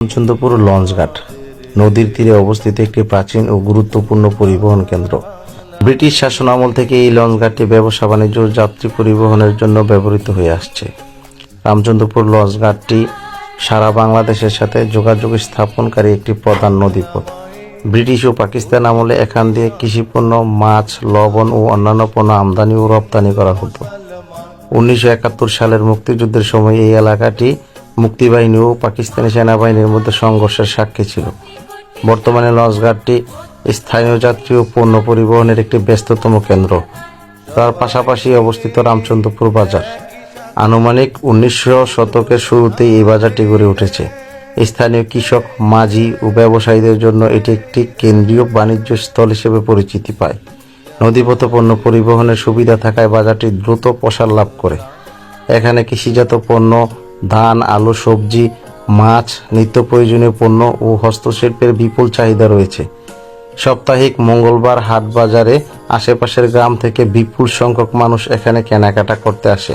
রামচন্দ্রপুর লঞ্চঘাট নদীর তীরে অবস্থিত একটি প্রাচীন ও গুরুত্বপূর্ণ পরিবহন কেন্দ্র। ব্রিটিশ শাসনামল থেকে এই লঞ্চঘাটটি ব্যবসা বাণিজ্য ও যাত্রী পরিবহনের জন্য ব্যবহৃত হয়ে আসছে। রামচন্দ্রপুর লঞ্চঘাটটি সারা বাংলাদেশের সাথে যোগাযোগ স্থাপনকারী একটি প্রধান নদীপথ। ব্রিটিশ ও পাকিস্তান আমলে এখান দিয়ে কৃষিপণ্য, মাছ, লবণ ও অন্যান্য পণ্য আমদানি ও রপ্তানি করা হতো। 1971 সালের মুক্তিযুদ্ধের সময় এই এলাকাটি মুক্তিবাহিনী ও পাকিস্তানি সেনাবাহিনীর মধ্যে সংঘর্ষের সাক্ষী ছিল। বর্তমানে লঞ্চঘাটটি স্থানীয় যাত্রী ও পণ্য পরিবহনের একটি ব্যস্ততম কেন্দ্র। তার পাশাপাশি অবস্থিত রামচন্দ্রপুর বাজার। আনুমানিক 1900 শতকের শুরুতেই এই বাজারটি গড়ে উঠেছে। স্থানীয় কৃষক, মাঝি ও ব্যবসায়ীদের জন্য এটি একটি কেন্দ্রীয় বাণিজ্য স্থল হিসেবে পরিচিতি পায়। নদীপথে পণ্য পরিবহনের সুবিধা থাকায় বাজারটি দ্রুত প্রসার লাভ করে। এখানে কৃষিজাত পণ্য, ধান, আলু, সবজি, মাছ, নিত্য প্রয়োজনীয় পণ্য ও হস্তশিল্পের বিপুল চাহিদা রয়েছে। সাপ্তাহিক মঙ্গলবার হাট বাজারে আশেপাশের গ্রাম থেকে বিপুল সংখ্যক মানুষ এখানে কেনাকাটা করতে আসে।